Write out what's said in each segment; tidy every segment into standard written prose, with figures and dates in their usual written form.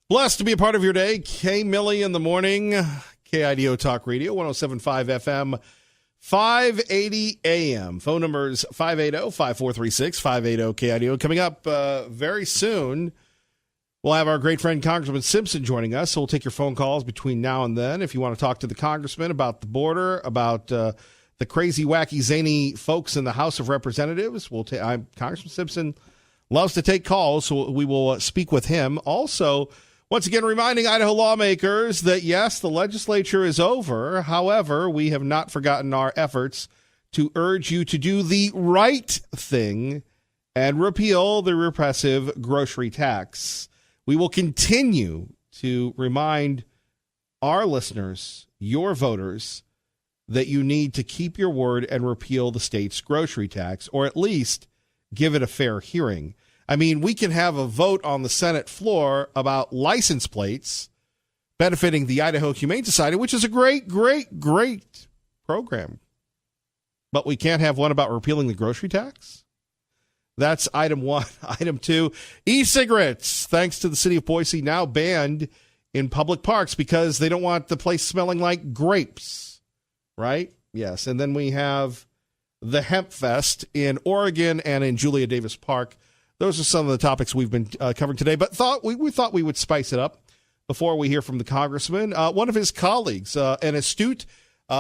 Blessed to be a part of your day. K. Millie in the morning. KIDO Talk Radio, 107.5 FM, 580 AM. Phone numbers 580-5436, 580-KIDO. Coming up very soon, we'll have our great friend Congressman Simpson joining us, so we'll take your phone calls between now and then. If you want to talk to the congressman about the border, about the crazy, wacky, zany folks in the House of Representatives, Congressman Simpson loves to take calls, so we will speak with him. Also, once again, reminding Idaho lawmakers that, yes, the legislature is over. However, we have not forgotten our efforts to urge you to do the right thing and repeal the repressive grocery tax. We will continue to remind our listeners, your voters, that you need to keep your word and repeal the state's grocery tax, or at least give it a fair hearing. I mean, we can have a vote on the Senate floor about license plates benefiting the Idaho Humane Society, which is a great, great, great program. But we can't have one about repealing the grocery tax? That's item one. Item two, e-cigarettes, thanks to the city of Boise, now banned in public parks because they don't want the place smelling like grapes, right? Yes, and then we have the Hemp Fest in Oregon and in Julia Davis Park. Those are some of the topics we've been covering today, but we thought we would spice it up before we hear from the congressman. One of his colleagues, an astute,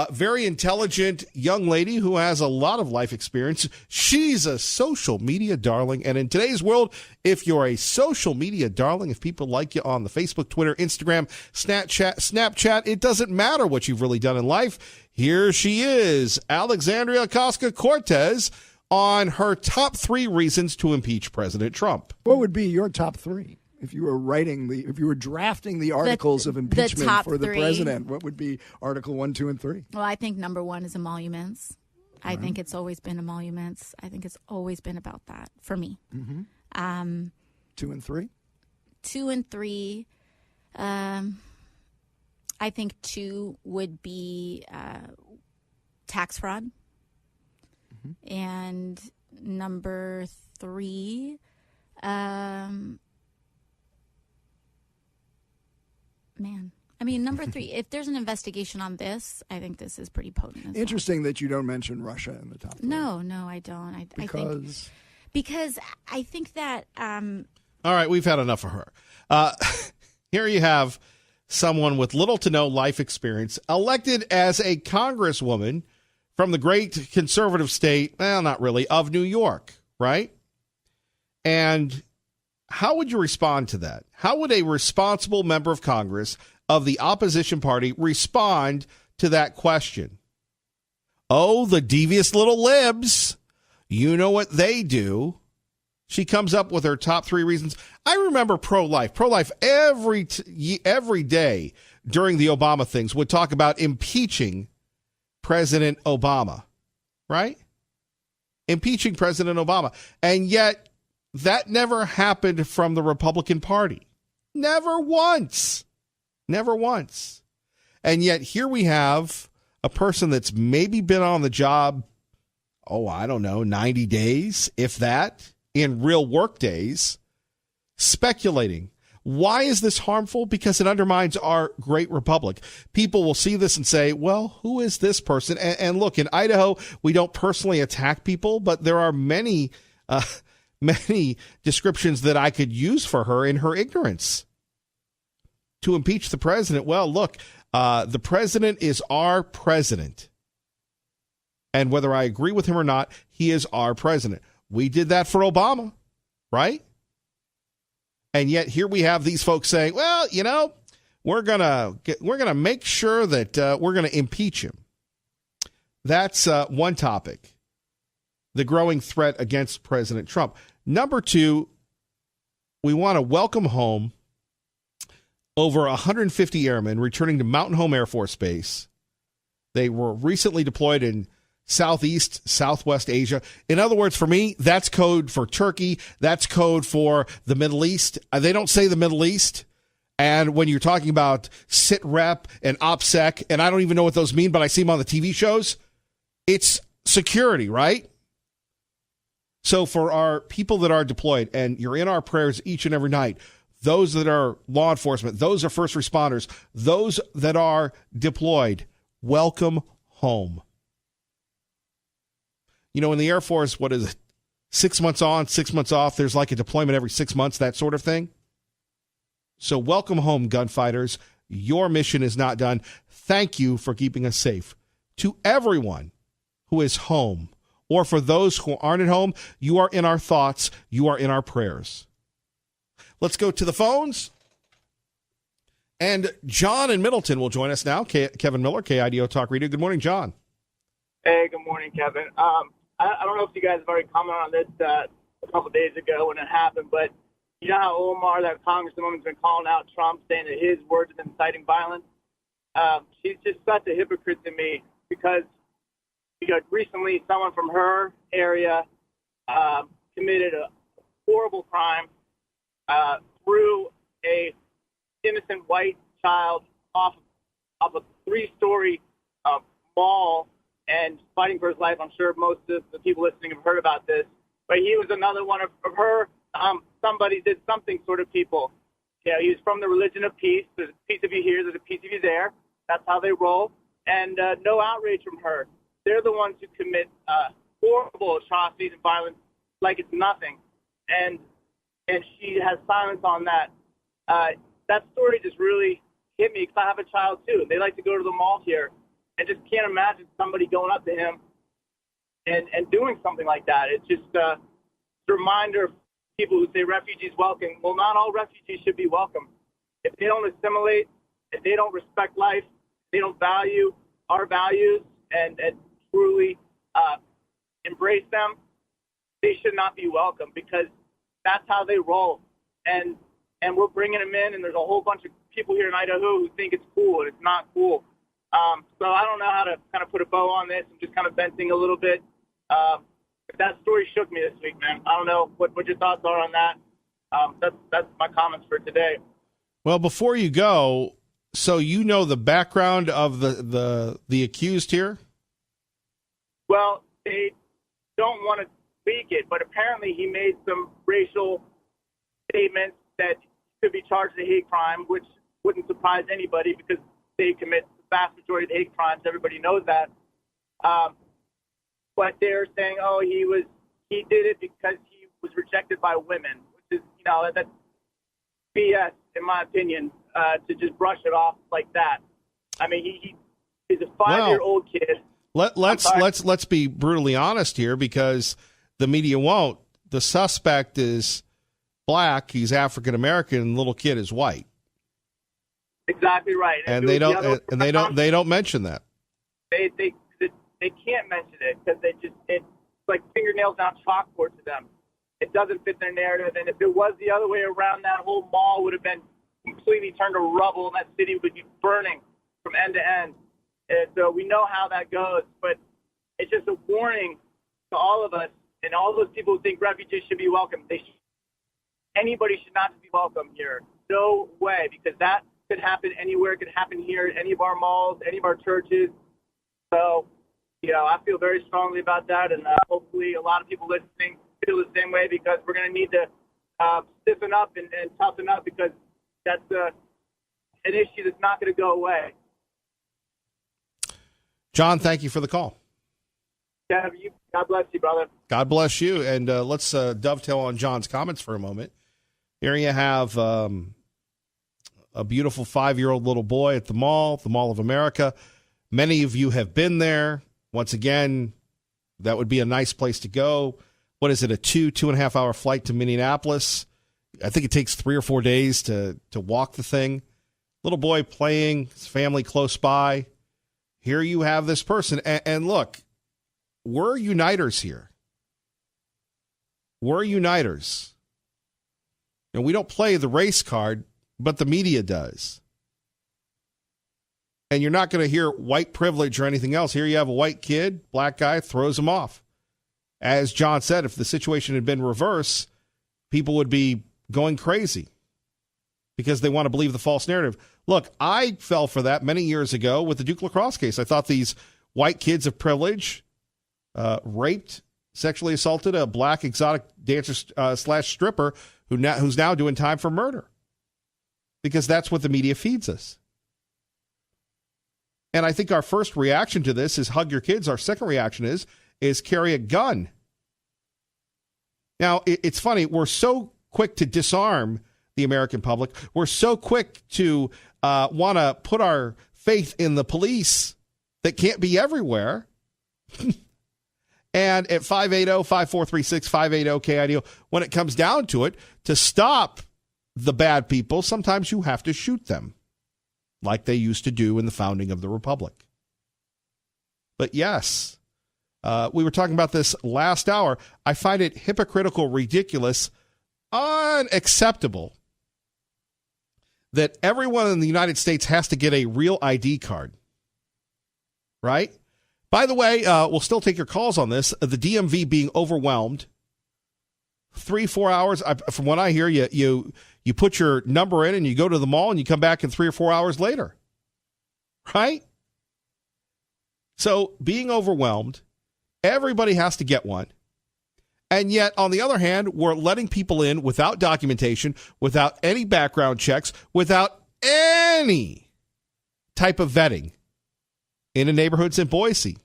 very intelligent young lady who has a lot of life experience. She's a social media darling, and in today's world, if you're a social media darling, if people like you on the Facebook, Twitter, Instagram, Snapchat, it doesn't matter what you've really done in life. Here she is, Alexandria Ocasio-Cortez, on her top 3 reasons to impeach President Trump. What would be your top 3 if you were drafting the articles of impeachment for the president? What would be Article 1, 2, and 3? Well, I think number 1 is emoluments. I think it's always been emoluments. I think it's always been about that for me. Mm-hmm. 2 and 3? 2 and 3. I think 2 would be tax fraud. Mm-hmm. And number 3, number 3, if there's an investigation on this, I think this is pretty potent as Interesting that you don't mention Russia in the top 3. No, I don't. Because I think that... All right, we've had enough of her. Here you have someone with little to no life experience elected as a congresswoman from the great conservative state, well, not really, of New York, right? And how would you respond to that? How would a responsible member of Congress of the opposition party respond to that question? Oh, the devious little libs. You know what they do. She comes up with her top 3 reasons. I remember pro-life. Pro-life every day during the Obama things would talk about impeaching President Obama, right? Impeaching President Obama. And yet that never happened from the Republican Party. Never once. Never once. And yet here we have a person that's maybe been on the job, 90 days, if that, in real work days, speculating. Why is this harmful? Because it undermines our great republic. People will see this and say, well, who is this person? And look, in Idaho, we don't personally attack people, but there are many descriptions that I could use for her in her ignorance. To impeach the president, well, look, the president is our president. And whether I agree with him or not, he is our president. We did that for Obama, right? And yet here we have these folks saying, well, we're gonna make sure that we're going to impeach him. That's one topic, the growing threat against President Trump. Number 2, we want to welcome home over 150 airmen returning to Mountain Home Air Force Base. They were recently deployed in Southwest Asia. In other words, for me, that's code for Turkey. That's code for the Middle East. They don't say the Middle East. And when you're talking about SITREP and OPSEC, and I don't even know what those mean, but I see them on the TV shows, it's security, right? So for our people that are deployed, and you're in our prayers each and every night, those that are law enforcement, those are first responders, those that are deployed, welcome home. You know, in the Air Force, what is it? 6 months on, 6 months off. There's like a deployment every 6 months, that sort of thing. So welcome home, gunfighters. Your mission is not done. Thank you for keeping us safe. To everyone who is home, or for those who aren't at home, you are in our thoughts. You are in our prayers. Let's go to the phones. And John in Middleton will join us now. Kevin Miller, KIDO Talk Radio. Good morning, John. Hey, good morning, Kevin. I don't know if you guys have already commented on this a couple of days ago when it happened, but you know how Omar, that congresswoman's been calling out Trump, saying that his words have been inciting violence? She's just such a hypocrite to me because, recently someone from her area committed a horrible crime, threw a innocent white child off a 3-story mall and fighting for his life. I'm sure most of the people listening have heard about this. But he was another one of her. Somebody did something sort of people. He's from the religion of peace. There's a piece of you here, there's a piece of you there. That's how they roll. And no outrage from her. They're the ones who commit horrible atrocities and violence like it's nothing. And she has silence on that. That story just really hit me because I have a child too. They like to go to the mall here. I just can't imagine somebody going up to him and doing something like that. It's just a reminder of people who say refugees welcome. Well, not all refugees should be welcome. If they don't assimilate, if they don't respect life, if they don't value our values and truly embrace them, they should not be welcome because that's how they roll. And we're bringing them in, and there's a whole bunch of people here in Idaho who think it's cool, and it's not cool. So I don't know how to kind of put a bow on this. I'm just kind of venting a little bit. That story shook me this week, man. I don't know what your thoughts are on that. That's my comments for today. Well, before you go, so you know the background of the accused here? Well, they don't want to speak it, but apparently he made some racial statements that could be charged a hate crime, which wouldn't surprise anybody because they commit the vast majority of the hate crimes. Everybody knows that. But they're saying, he did it because he was rejected by women, which is, that's BS in my opinion, to just brush it off like that. I mean, he's a 5-year-old kid. Let's be brutally honest here because the media won't. The suspect is black, he's African American, little kid is white. Exactly right. And they don't mention that. They can't mention it because it's like fingernails on chalkboard to them. It doesn't fit their narrative. And if it was the other way around, that whole mall would have been completely turned to rubble, and that city would be burning from end to end. And so we know how that goes. But it's just a warning to all of us and all those people who think refugees should be welcome. Anybody should not be welcome here. No way, because that could happen anywhere. It could happen here at any of our malls, any of our churches. So, I feel very strongly about that, and hopefully a lot of people listening feel the same way because we're going to need to stiffen up and toughen up because that's an issue that's not going to go away. John, thank you for the call. God bless you, brother. God bless you. And let's dovetail on John's comments for a moment. Here you have a beautiful 5-year-old little boy at the Mall of America. Many of you have been there. Once again, that would be a nice place to go. What is it, a 2.5 hour flight to Minneapolis? I think it takes 3 or 4 days to walk the thing. Little boy playing, his family close by. Here you have this person. And look, we're uniters here. We're uniters. And we don't play the race card, but the media does. And you're not going to hear white privilege or anything else. Here you have a white kid, black guy, throws him off. As John said, if the situation had been reversed, people would be going crazy because they want to believe the false narrative. Look, I fell for that many years ago with the Duke Lacrosse case. I thought these white kids of privilege raped, sexually assaulted a black exotic dancer / stripper who's now doing time for murder. because that's what the media feeds us. And I think our first reaction to this is hug your kids. Our second reaction is carry a gun. Now, it's funny. We're so quick to disarm the American public. We're so quick to want to put our faith in the police that can't be everywhere. And at 580-5436, 580-KIDO, when it comes down to it, to stop the bad people, sometimes you have to shoot them, like they used to do in the founding of the Republic. But yes, we were talking about this last hour. I find it hypocritical, ridiculous, unacceptable that everyone in the United States has to get a real ID card, right? By the way, we'll still take your calls on this. The DMV being overwhelmed. 3-4 hours. From what I hear, you put your number in and you go to the mall and you come back in 3 or 4 hours later. Right? So being overwhelmed, everybody has to get one. And yet, on the other hand, we're letting people in without documentation, without any background checks, without any type of vetting. In the neighborhoods in Boise,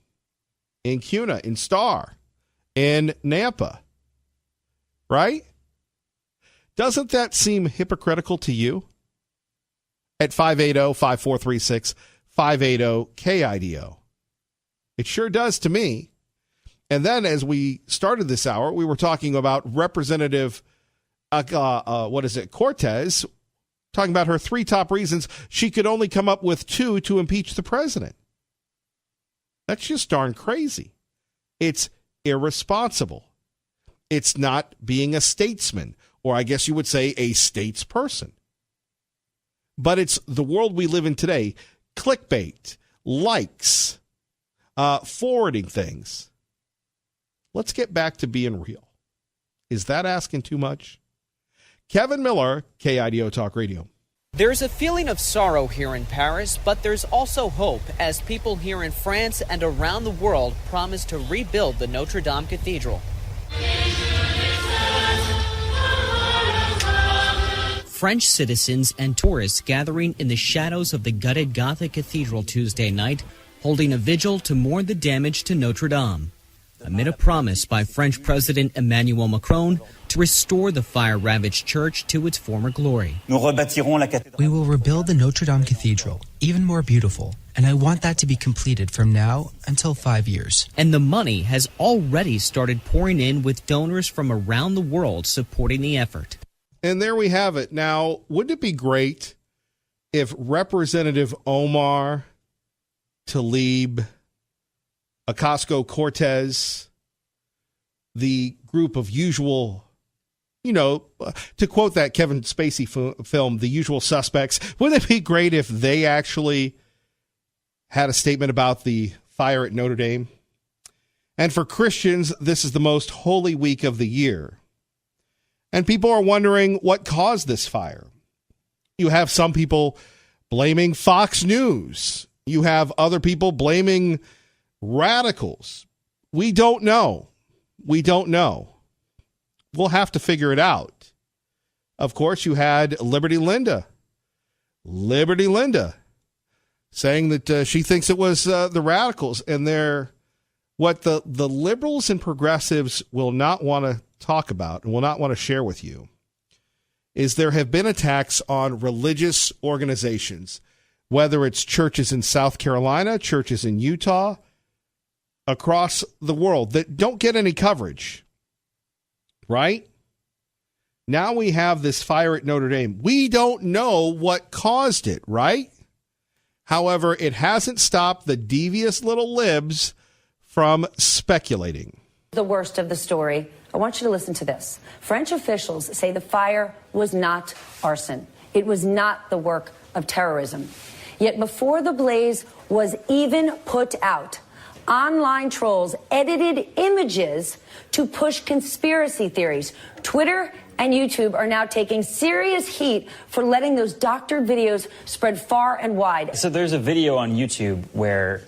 in Kuna, in Star, in Nampa, right? Doesn't that seem hypocritical to you? At 580-5436, 580-KIDO. It sure does to me. And then as we started this hour, we were talking about Representative, Cortez, talking about her 3 top reasons she could only come up with 2 to impeach the president. That's just darn crazy. It's irresponsible. It's not being a statesman, or I guess you would say a statesperson. But it's the world we live in today. Clickbait, likes, forwarding things. Let's get back to being real. Is that asking too much? Kevin Miller, KIDO Talk Radio. There's a feeling of sorrow here in Paris, but there's also hope as people here in France and around the world promise to rebuild the Notre Dame Cathedral. French citizens and tourists gathering in the shadows of the gutted Gothic Cathedral Tuesday night, holding a vigil to mourn the damage to Notre Dame, amid a promise by French President Emmanuel Macron to restore the fire-ravaged church to its former glory. We will rebuild the Notre Dame Cathedral, even more beautiful, and I want that to be completed from now until 5 years. And the money has already started pouring in, with donors from around the world supporting the effort. And there we have it. Now, wouldn't it be great if Representative Omar Tlaib, Ocasio-Cortez, the group of usual, to quote that Kevin Spacey film, The Usual Suspects, wouldn't it be great if they actually had a statement about the fire at Notre Dame? And for Christians, this is the most holy week of the year. And people are wondering what caused this fire. You have some people blaming Fox News. You have other people blaming radicals. We don't know. We'll have to figure it out. Of course, you had Liberty Linda saying that she thinks it was the radicals, and they're what the liberals and progressives will not want to talk about and will not want to share with you is there have been attacks on religious organizations, whether it's churches in South Carolina, churches in Utah, across the world that don't get any coverage, right? Now we have this fire at Notre Dame. We don't know what caused it, right? However, it hasn't stopped the devious little libs from speculating. The worst of the story. I want you to listen to this. French officials say the fire was not arson. It was not the work of terrorism. Yet before the blaze was even put out, online trolls edited images to push conspiracy theories. Twitter and YouTube are now taking serious heat for letting those doctored videos spread far and wide. So there's a video on YouTube where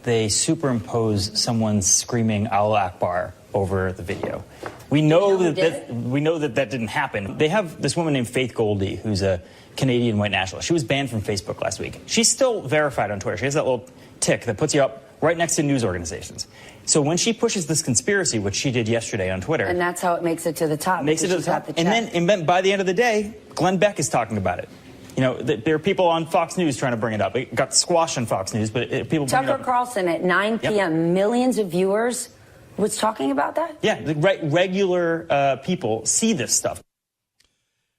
they superimpose someone screaming Allah Akbar over the video. We know that didn't happen. They have this woman named Faith Goldy, who's a Canadian white nationalist. She was banned from Facebook last week. She's still verified on Twitter. She has that little tick that puts you up right next to news organizations. So when she pushes this conspiracy, which she did yesterday on Twitter, and that's how it makes it to the top. Makes it to the top. And then by the end of the day, Glenn Beck is talking about it. You know, there are people on Fox News trying to bring it up. It got squashed on Fox News, but people bring it up. Tucker Carlson at 9 p.m. Yep. Millions of viewers was talking about that? Yeah, the regular people see this stuff.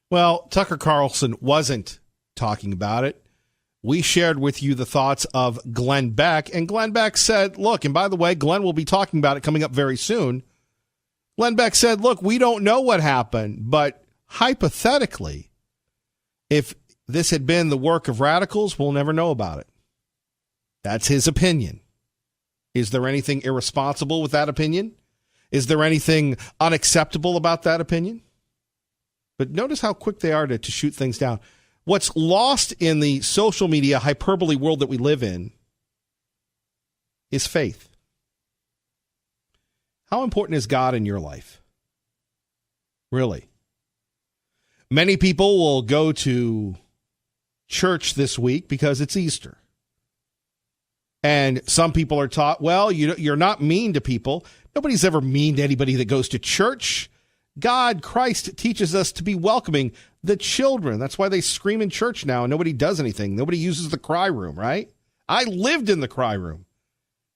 Well, Tucker Carlson wasn't talking about it. We shared with you the thoughts of Glenn Beck, and Glenn Beck said, look, and by the way, Glenn will be talking about it coming up very soon. Glenn Beck said, look, we don't know what happened, but hypothetically, if this had been the work of radicals, we'll never know about it. That's his opinion. Is there anything irresponsible with that opinion? Is there anything unacceptable about that opinion? But notice how quick they are to shoot things down. What's lost in the social media hyperbole world that we live in is faith. How important is God in your life? Really? Many people will go to church this week because it's Easter. And some people are taught, well, you're not mean to people. Nobody's ever mean to anybody that goes to church. God, Christ, teaches us to be welcoming the children. That's why they scream in church now and nobody does anything. Nobody uses the cry room, right? I lived in the cry room.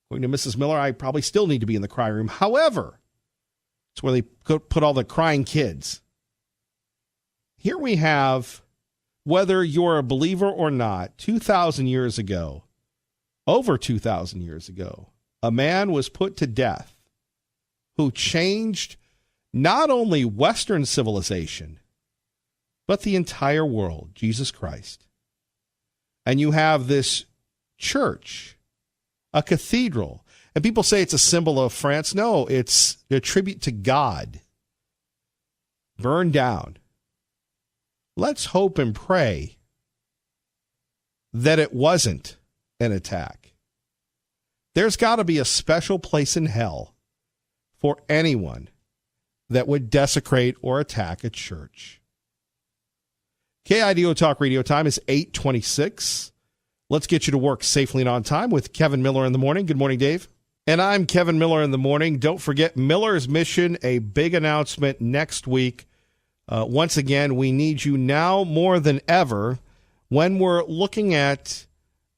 According to Mrs. Miller, I probably still need to be in the cry room. However, it's where they put all the crying kids. Here we have, whether you're a believer or not, 2,000 years ago, over 2,000 years ago, a man was put to death who changed not only Western civilization, but the entire world, Jesus Christ. And you have this church, a cathedral, and people say it's a symbol of France. No, it's a tribute to God. Burned down. Let's hope and pray that it wasn't an attack. There's got to be a special place in hell for anyone that would desecrate or attack a church. KIDO Talk Radio time is 8:26. Let's get you to work safely and on time with Kevin Miller in the morning. Good morning, Dave. And I'm Kevin Miller in the morning. Don't forget Miller's Mission, a big announcement next week. Once again, we need you now more than ever when we're looking at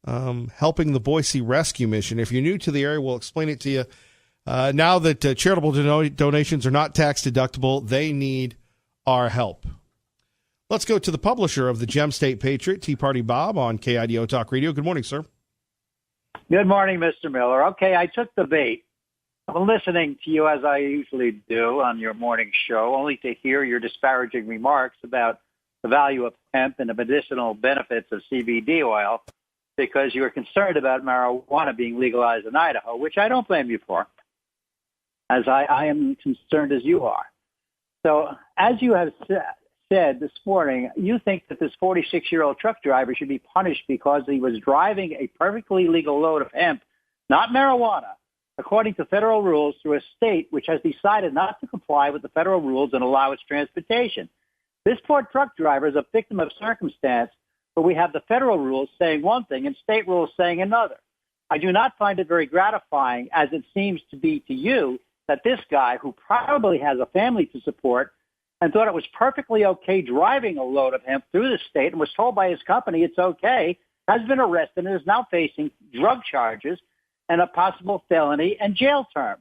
helping the Boise Rescue Mission. If you're new to the area, we'll explain it to you. Now that charitable donations are not tax deductible, they need our help. Let's go to the publisher of the Gem State Patriot, Tea Party Bob, on KIDO Talk Radio. Good morning, sir. Good morning, Mr. Miller. Okay, I took the bait. I'm listening to you as I usually do on your morning show, only to hear your disparaging remarks about the value of hemp and the medicinal benefits of CBD oil because you were concerned about marijuana being legalized in Idaho, which I don't blame you for, as I am concerned as you are. So as you have said this morning, you think that this 46-year-old truck driver should be punished because he was driving a perfectly legal load of hemp, not marijuana, according to federal rules through a state which has decided not to comply with the federal rules and allow its transportation. This poor truck driver is a victim of circumstance, but we have the federal rules saying one thing and state rules saying another. I do not find it very gratifying, as it seems to be to you, that this guy, who probably has a family to support, and thought it was perfectly okay driving a load of hemp through the state and was told by his company it's okay, has been arrested and is now facing drug charges and a possible felony and jail term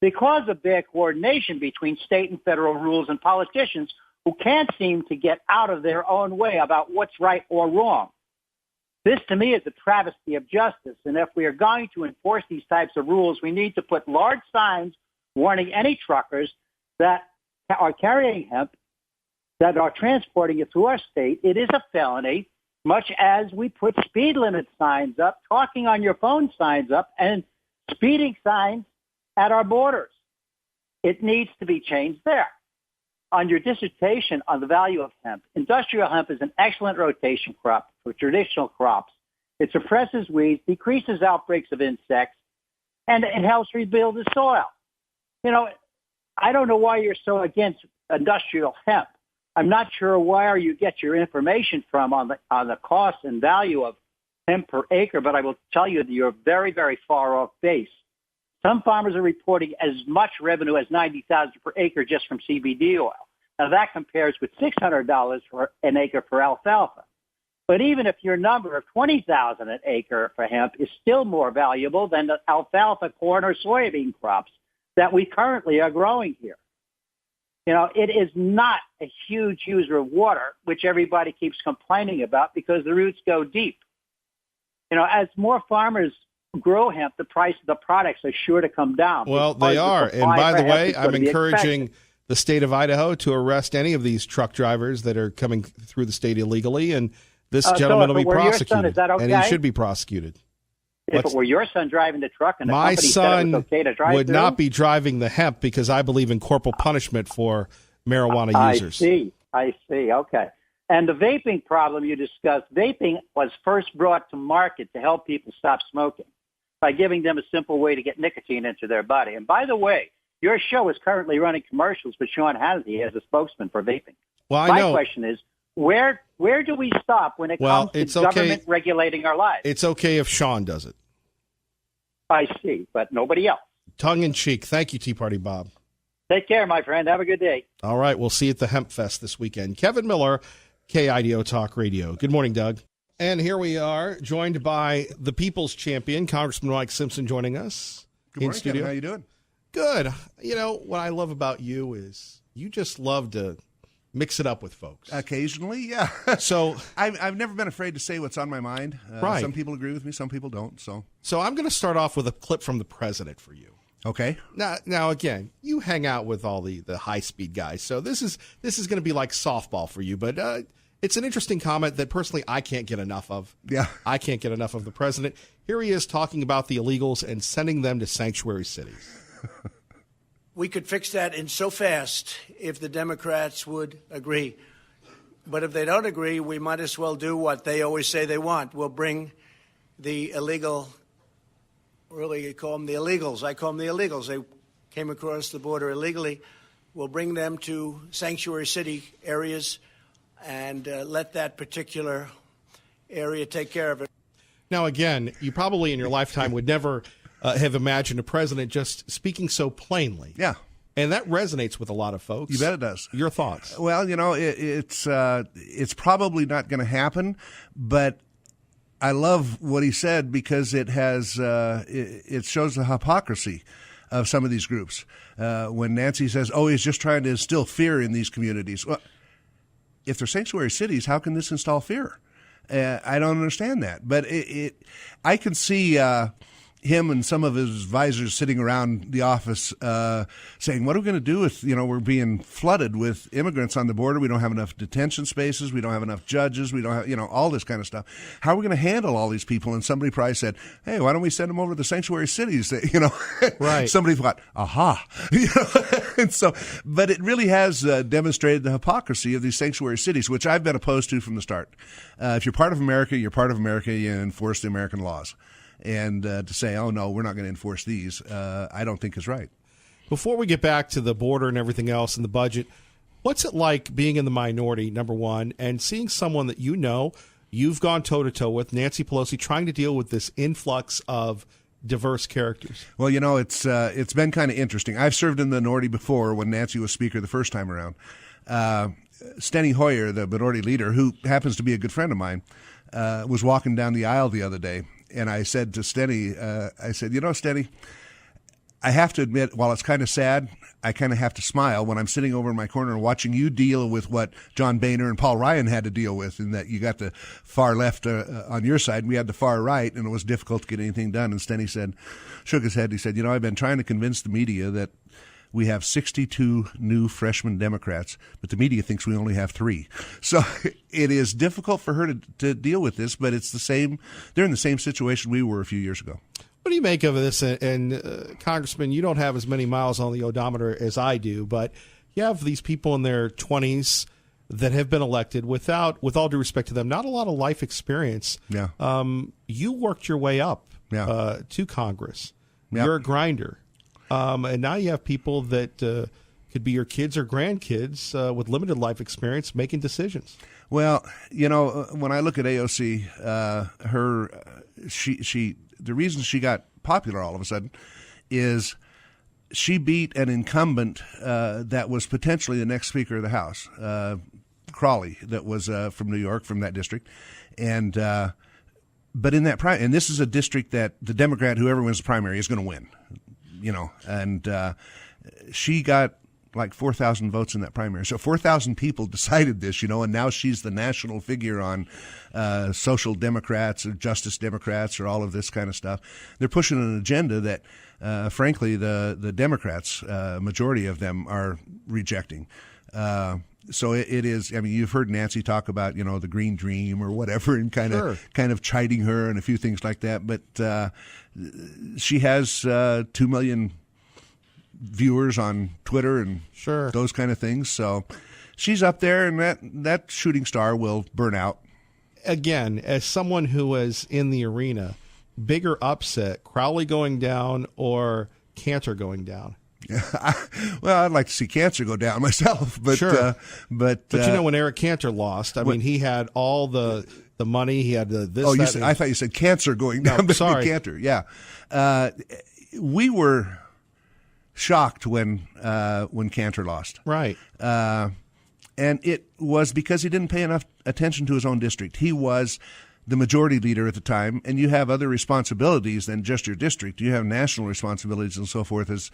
because of bad coordination between state and federal rules and politicians who can't seem to get out of their own way about what's right or wrong. This, to me, is a travesty of justice, and if we are going to enforce these types of rules, we need to put large signs warning any truckers that are carrying hemp, that are transporting it through our state. It is a felony, much as we put speed limit signs up, talking on your phone signs up, and speeding signs at our borders. It needs to be changed there. On your dissertation on the value of hemp, industrial hemp is an excellent rotation crop for traditional crops. It suppresses weeds, decreases outbreaks of insects, and it helps rebuild the soil. You know, I don't know why you're so against industrial hemp. I'm not sure where you get your information from on the cost and value of hemp per acre, but I will tell you that you're very, very far off base. Some farmers are reporting as much revenue as $90,000 per acre just from CBD oil. Now that compares with $600 for an acre for alfalfa. But even if your number of $20,000 an acre for hemp is still more valuable than the alfalfa, corn, or soybean crops that we currently are growing here. You know, it is not a huge user of water, which everybody keeps complaining about because the roots go deep. You know, as more farmers grow hemp, the price of the products are sure to come down. Well, they are. And by the way, I'm encouraging the state of Idaho to arrest any of these truck drivers that are coming through the state illegally, and this gentleman will be prosecuted. Son, is that okay? And he should be prosecuted. If it were your son driving the truck and the my company son said it was okay to drive would through? not be driving the hemp because I believe in corporal punishment for marijuana users. I see. Okay. And the vaping problem you discussed, vaping was first brought to market to help people stop smoking by giving them a simple way to get nicotine into their body. And by the way, your show is currently running commercials with Sean Hannity as a spokesman for vaping. Well, My question is, where do we stop when it comes to government regulating our lives? It's okay if Sean does it. I see, but nobody else. Tongue in cheek. Thank you, Tea Party Bob. Take care, my friend. Have a good day. All right, we'll see you at the Hemp Fest this weekend. Kevin Miller, KIDO Talk Radio. Good morning, Doug. And here we are, joined by the People's Champion, Congressman Mike Simpson, joining us. Good morning, Kevin. How you doing? Good. You know, what I love about you is you just love to mix it up with folks. Occasionally, yeah. So I've never been afraid to say what's on my mind. Right. Some people agree with me, some people don't. So I'm going to start off with a clip from the president for you. Okay. Now again, you hang out with all the high-speed guys, so this is going to be like softball for you, but it's an interesting comment that personally I can't get enough of. Yeah. I can't get enough of the president. Here he is talking about the illegals and sending them to sanctuary cities. We could fix that in so fast if the Democrats would agree. But if they don't agree, we might as well do what they always say they want. We'll bring the illegal, really you call them the illegals. I call them the illegals. They came across the border illegally. We'll bring them to sanctuary city areas and let that particular area take care of it. Now, again, you probably in your lifetime would never have imagined a president just speaking so plainly. Yeah. And that resonates with a lot of folks. You bet it does. Your thoughts? Well, you know, it's probably not going to happen, but I love what he said because it has it shows the hypocrisy of some of these groups. When Nancy says, "Oh, he's just trying to instill fear in these communities," well, if they're sanctuary cities, how can this install fear? I don't understand that, but I can see him and some of his advisors sitting around the office saying, what are we going to do if, we're being flooded with immigrants on the border? We don't have enough detention spaces. We don't have enough judges. We don't have, all this kind of stuff. How are we going to handle all these people? And somebody probably said, hey, why don't we send them over to the sanctuary cities? Right. Somebody thought, aha. And so, but it really has demonstrated the hypocrisy of these sanctuary cities, which I've been opposed to from the start. If you're part of America, you're part of America. You enforce the American laws. And to say, oh, no, we're not going to enforce these, I don't think is right. Before we get back to the border and everything else and the budget, what's it like being in the minority, number one, and seeing someone that you've gone toe-to-toe with, Nancy Pelosi, trying to deal with this influx of diverse characters? Well, it's been kind of interesting. I've served in the minority before when Nancy was Speaker the first time around. Steny Hoyer, the minority leader, who happens to be a good friend of mine, was walking down the aisle the other day. And I said to Steny, Steny, I have to admit, while it's kind of sad, I kind of have to smile when I'm sitting over in my corner and watching you deal with what John Boehner and Paul Ryan had to deal with, in that you got the far left on your side and we had the far right, and it was difficult to get anything done. And Steny shook his head. He said, I've been trying to convince the media that we have 62 new freshman Democrats, but the media thinks we only have 3. So it is difficult for her to deal with this, but it's the same. They're in the same situation we were a few years ago. What do you make of this? And Congressman, you don't have as many miles on the odometer as I do, but you have these people in their 20s that have been elected with all due respect to them, not a lot of life experience. Yeah. You worked your way up to Congress. Yeah. You're a grinder. And now you have people that could be your kids or grandkids with limited life experience making decisions. Well, when I look at AOC, the reason she got popular all of a sudden is she beat an incumbent that was potentially the next Speaker of the House, Crawley, that was from New York, from that district, and but in that and this is a district that the Democrat, whoever wins the primary, is going to win, and she got like 4,000 votes in that primary. So 4,000 people decided this, and now she's the national figure on social democrats or justice democrats or all of this kind of stuff. They're pushing an agenda that, frankly, the Democrats, majority of them, are rejecting. So it is. I mean, you've heard Nancy talk about the green dream or whatever, and kind of chiding her and a few things like that. But she has 2 million viewers on Twitter and those kind of things. So she's up there, and that shooting star will burn out. Again, as someone who was in the arena, bigger upset, Crowley going down or Cantor going down? Well, I'd like to see Cantor go down myself, but but when Eric Cantor lost, I mean, he had all the money, he had this. Oh, I thought you said Cancer going down. No, sorry, Cantor. Yeah, we were shocked when Cantor lost, right? And it was because he didn't pay enough attention to his own district. He was the majority leader at the time, and you have other responsibilities than just your district. You have national responsibilities and so forth as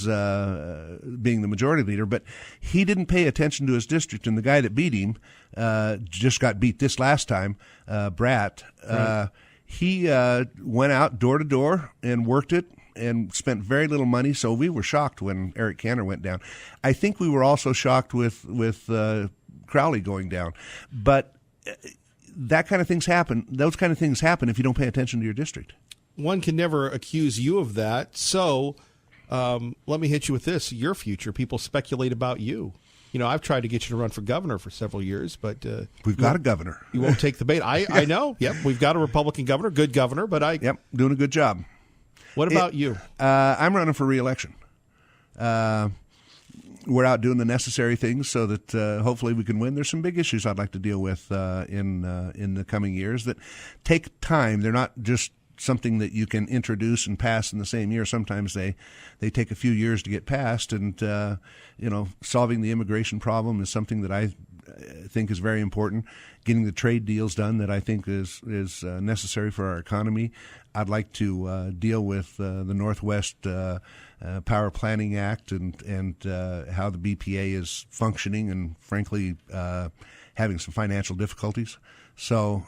being the majority leader. But he didn't pay attention to his district, and the guy that beat him just got beat this last time, Bratt. Right. He went out door to door and worked it and spent very little money. So we were shocked when Eric Cantor went down. I think we were also shocked with Crowley going down. But that kind of things happen. Those kind of things happen if you don't pay attention to your district. One can never accuse you of that. So let me hit you with this. Your future, people speculate about you. I've tried to get you to run for governor for several years, but we've got a governor. You won't take the bait. I know. Yep, we've got a Republican governor, good governor, but doing a good job. What about you? I'm running for re-election. We're out doing the necessary things so that hopefully we can win. There's some big issues I'd like to deal with in the coming years that take time. They're not just something that you can introduce and pass in the same year. Sometimes they take a few years to get passed, and solving the immigration problem is something that I think is very important. Getting the trade deals done that I think is necessary for our economy. I'd like to deal with the Northwest Power Planning Act and how the BPA is functioning and, frankly, having some financial difficulties. So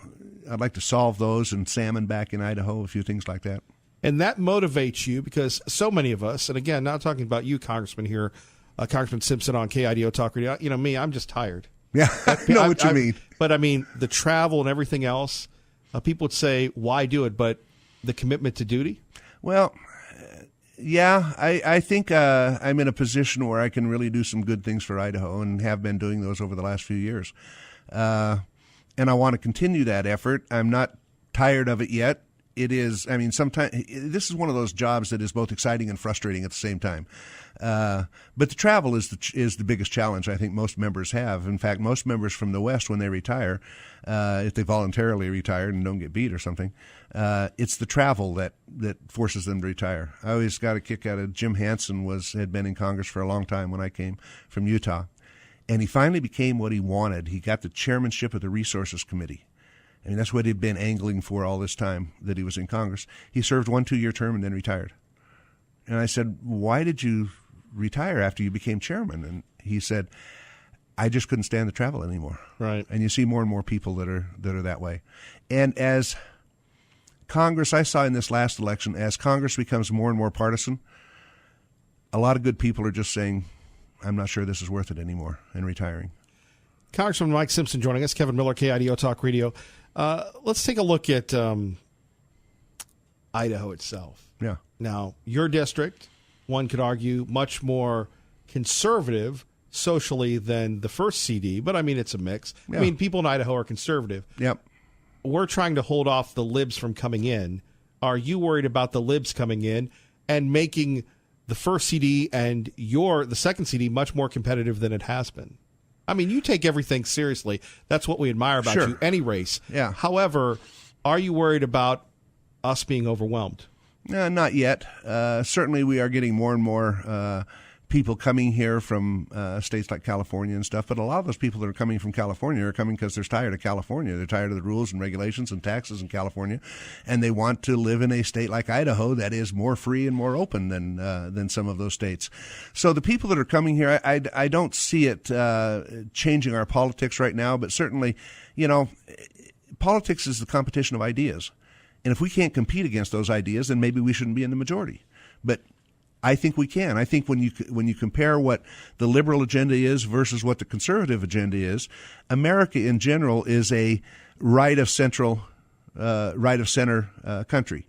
I'd like to solve those, and salmon back in Idaho, a few things like that. And that motivates you because so many of us, and again, not talking about you, Congressman, here, Congressman Simpson on KIDO Talk Radio, me, I'm just tired. Yeah, I know what you mean. But, the travel and everything else, people would say, why do it? But the commitment to duty? Well, yeah, I think I'm in a position where I can really do some good things for Idaho and have been doing those over the last few years. And I want to continue that effort. I'm not tired of it yet. It is, sometimes this is one of those jobs that is both exciting and frustrating at the same time. But the travel is the biggest challenge I think most members have. In fact, most members from the West, when they retire, if they voluntarily retire and don't get beat or something, it's the travel that forces them to retire. I always got a kick out of Jim Hansen had been in Congress for a long time when I came from Utah. And he finally became what he wanted. He got the chairmanship of the Resources Committee. That's what he'd been angling for all this time that he was in Congress. He served 1 2-year term and then retired. And I said, why did you retire after you became chairman? And he said, I just couldn't stand the travel anymore. Right. And you see more and more people that are that way. And as Congress, I saw in this last election, as Congress becomes more and more partisan, a lot of good people are just saying, I'm not sure this is worth it anymore, and retiring. Congressman Mike Simpson joining us, Kevin Miller, KIDO Talk Radio. Let's take a look at Idaho itself. Yeah. Now, your district, one could argue, much more conservative socially than the first CD, but it's a mix. Yeah. People in Idaho are conservative. Yep. We're trying to hold off the libs from coming in. Are you worried about the libs coming in and making the first CD and the second CD much more competitive than it has been. I mean, you take everything seriously. That's what we admire about you, any race. Yeah. However, are you worried about us being overwhelmed? Not yet. Certainly we are getting more and more people coming here from states like California and stuff, but a lot of those people that are coming from California are coming because they're tired of California. They're tired of the rules and regulations and taxes in California, and they want to live in a state like Idaho that is more free and more open than some of those states. So the people that are coming here, I don't see it changing our politics right now, but certainly, politics is the competition of ideas. And if we can't compete against those ideas, then maybe we shouldn't be in the majority. But I think we can. I think when you compare what the liberal agenda is versus what the conservative agenda is, America in general is a right of center country.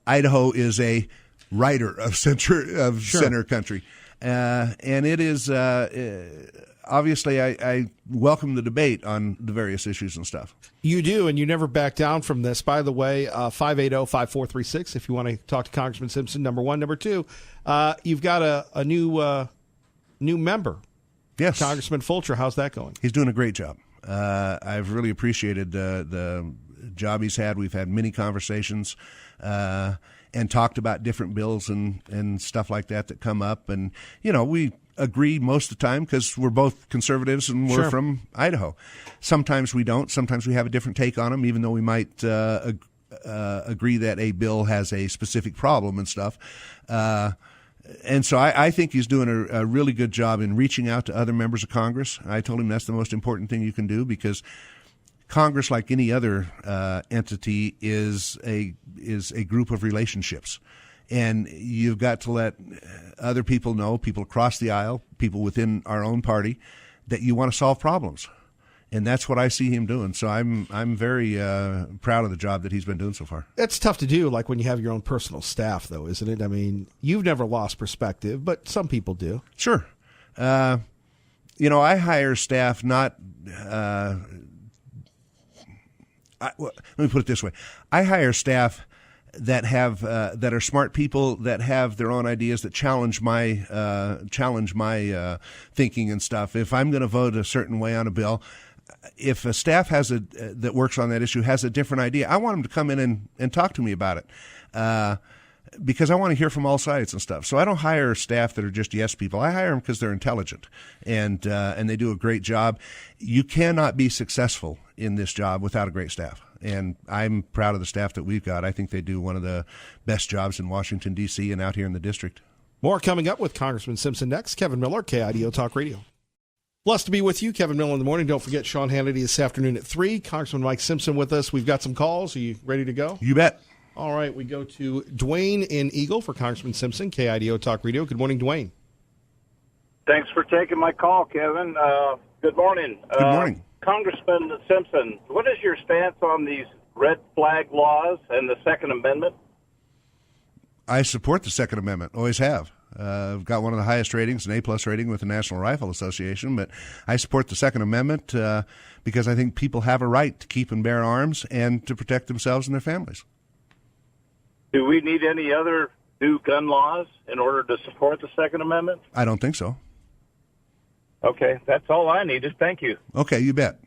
Idaho is a righter of center country, and it is obviously I welcome the debate on the various issues and stuff. You do, and you never back down from this. By the way, 580-5436 if you want to talk to Congressman Simpson, number one. Number two, you've got a new member. Yes. Congressman Fulcher. How's that going? He's doing a great job. I've really appreciated the job he's had. We've had many conversations and talked about different bills and stuff like that come up. And, we agree most of the time because we're both conservatives and we're from Idaho. Sometimes we don't. Sometimes we have a different take on them, even though we might agree that a bill has a specific problem and stuff. And so I think he's doing a really good job in reaching out to other members of Congress. I told him that's the most important thing you can do because Congress, like any other entity, is a group of relationships. And you've got to let other people know, people across the aisle, people within our own party, that you want to solve problems. And that's what I see him doing. So I'm very proud of the job that he's been doing so far. It's tough to do, like when you have your own personal staff, though, isn't it? I mean, you've never lost perspective, but some people do. Sure. I hire staff not let me put it this way. I hire staff that have that are smart people that have their own ideas that challenge my thinking and stuff. If I'm going to vote a certain way on a bill, if a staff that works on that issue has a different idea, I want them to come in and talk to me about it. Because I want to hear from all sides and stuff. So I don't hire staff that are just yes people. I hire them because they're intelligent and they do a great job. You cannot be successful in this job without a great staff. And I'm proud of the staff that we've got. I think they do one of the best jobs in Washington, D.C. and out here in the district. More coming up with Congressman Simpson next. Kevin Miller, KIDO Talk Radio. Blessed to be with you, Kevin Miller in the morning. Don't forget Sean Hannity this afternoon at 3. Congressman Mike Simpson with us. We've got some calls. Are you ready to go? You bet. All right, we go to Dwayne in Eagle for Congressman Simpson, KIDO Talk Radio. Good morning, Dwayne. Thanks for taking my call, Kevin. Good morning. Good morning. Congressman Simpson, what is your stance on these red flag laws and the Second Amendment? I support the Second Amendment, always have. I've got one of the highest ratings, an A-plus rating with the National Rifle Association, but I support the Second Amendment because I think people have a right to keep and bear arms and to protect themselves and their families. Do we need any other new gun laws in order to support the Second Amendment? I don't think so. Okay, that's all I needed. Thank you. Okay, you bet.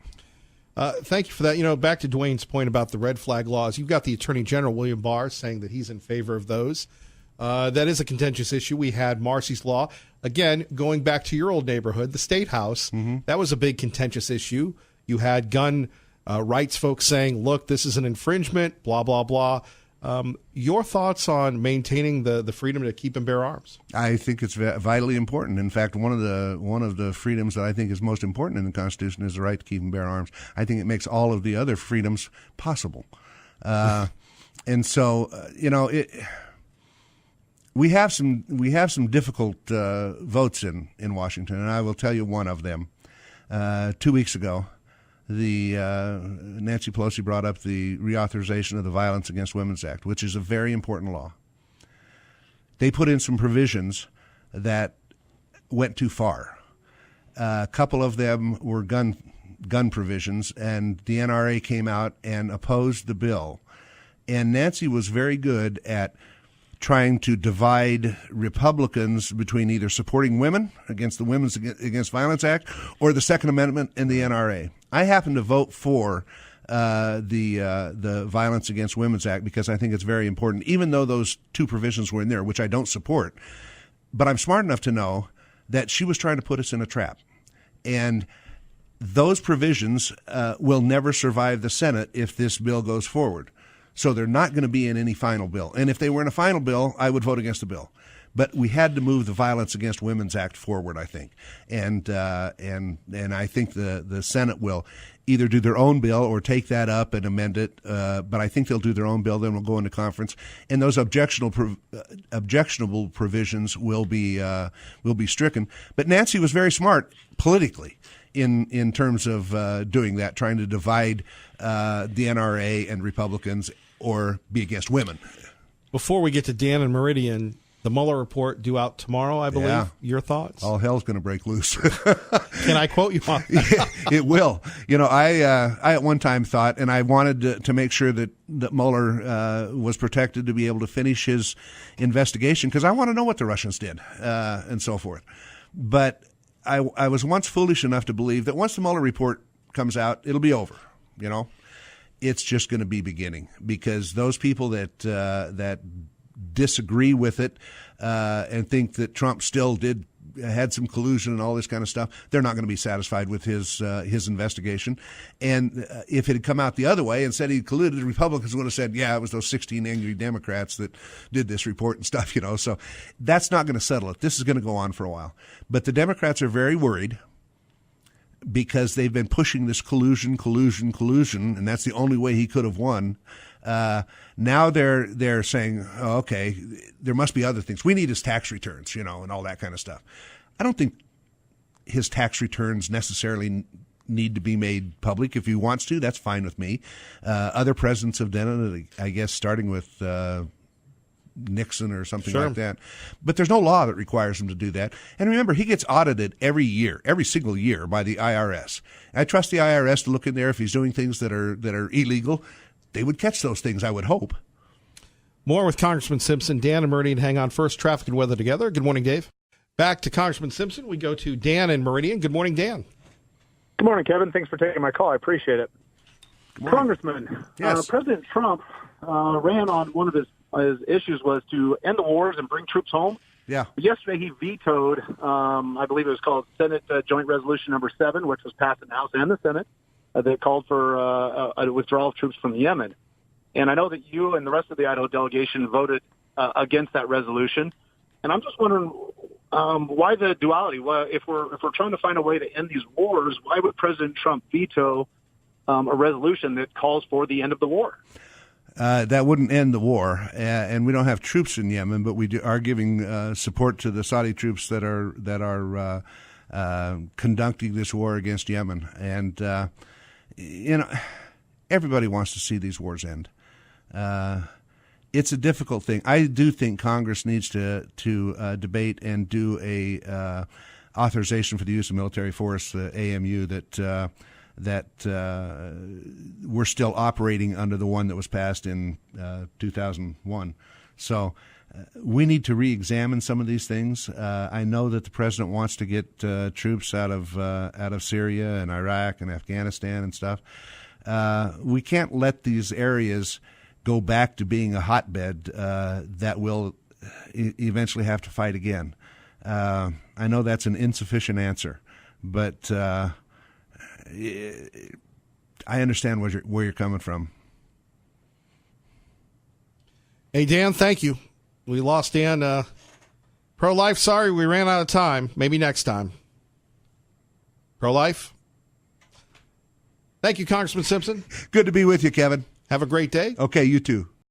Thank you for that. Back to Dwayne's point about the red flag laws, you've got the Attorney General, William Barr, saying that he's in favor of those. That is a contentious issue. We had Marcy's Law. Again, going back to your old neighborhood, the State House, that was a big contentious issue. You had gun rights folks saying, look, this is an infringement, blah, blah, blah. Your thoughts on maintaining the freedom to keep and bear arms? I think it's vitally important. In fact, one of the freedoms that I think is most important in the Constitution is the right to keep and bear arms. I think it makes all of the other freedoms possible. And so, we have some difficult votes in Washington, and I will tell you one of them. 2 weeks ago, Nancy Pelosi brought up the reauthorization of the Violence Against Women Act, which is a very important law. They put in some provisions that went too far. A couple of them were gun provisions, and the NRA came out and opposed the bill. And Nancy was very good at trying to divide Republicans between either supporting women against the Women's Against Violence Act or the Second Amendment and the NRA. I happen to vote for the Violence Against Women's Act because I think it's very important, even though those two provisions were in there, which I don't support. But I'm smart enough to know that she was trying to put us in a trap. And those provisions will never survive the Senate if this bill goes forward. So they're not going to be in any final bill. And if they were in a final bill, I would vote against the bill. But we had to move the Violence Against Women's Act forward, I think. And I think the Senate will either do their own bill or take that up and amend it. But I think they'll do their own bill. Then we'll go into conference. And those objectionable provisions will be stricken. But Nancy was very smart politically in terms of doing that, trying to divide the NRA and Republicans or be against women. Before we get to Dan and Meridian, the Mueller report due out tomorrow, I believe. Yeah. Your thoughts? All hell's going to break loose. Can I quote you on that? It will. I at one time thought, and I wanted to make sure that Mueller was protected to be able to finish his investigation because I want to know what the Russians did and so forth. But I was once foolish enough to believe that once the Mueller report comes out, it'll be over. It's just going to be beginning because those people that disagree with it and think that Trump still had some collusion and all this kind of stuff, they're not going to be satisfied with his investigation. And if it had come out the other way and said he colluded, the Republicans would have said, yeah, it was those 16 angry Democrats that did this report and stuff, So that's not going to settle it. This is going to go on for a while. But the Democrats are very worried because they've been pushing this collusion, and that's the only way he could have won. Now they're saying, oh, okay, there must be other things. We need his tax returns, and all that kind of stuff. I don't think his tax returns necessarily need to be made public. If he wants to, that's fine with me. Other presidents have done it, I guess, starting with Nixon or something like that. But there's no law that requires him to do that. And remember, he gets audited every single year by the IRS. I trust the IRS to look in there if he's doing things that are illegal. They would catch those things, I would hope. More with Congressman Simpson. Dan and Meridian hang on first. Traffic and weather together. Good morning, Dave. Back to Congressman Simpson. We go to Dan and Meridian. Good morning, Dan. Good morning, Kevin. Thanks for taking my call. I appreciate it. Congressman, yes. President Trump ran on one of his issues was to end the wars and bring troops home. Yeah. Yesterday he vetoed, I believe it was called Senate Joint Resolution number 7, which was passed in the House and the Senate, that called for a withdrawal of troops from Yemen. And I know that you and the rest of the Idaho delegation voted against that resolution. And I'm just wondering why the duality? Why, if we're trying to find a way to end these wars, why would President Trump veto a resolution that calls for the end of the war? That wouldn't end the war, and we don't have troops in Yemen, but we are giving support to the Saudi troops that are conducting this war against Yemen. And everybody wants to see these wars end. It's a difficult thing. I do think Congress needs to debate and do a authorization for the use of military force, the AMU, that we're still operating under the one that was passed in 2001. So we need to re-examine some of these things. I know that the president wants to get troops out of Syria and Iraq and Afghanistan and stuff. We can't let these areas go back to being a hotbed that will eventually have to fight again. I know that's an insufficient answer, but I understand where you're coming from. Hey, Dan, thank you. We lost Dan. Pro-life, sorry, we ran out of time. Maybe next time. Pro-life. Thank you, Congressman Simpson. Good to be with you, Kevin. Have a great day. Okay, you too.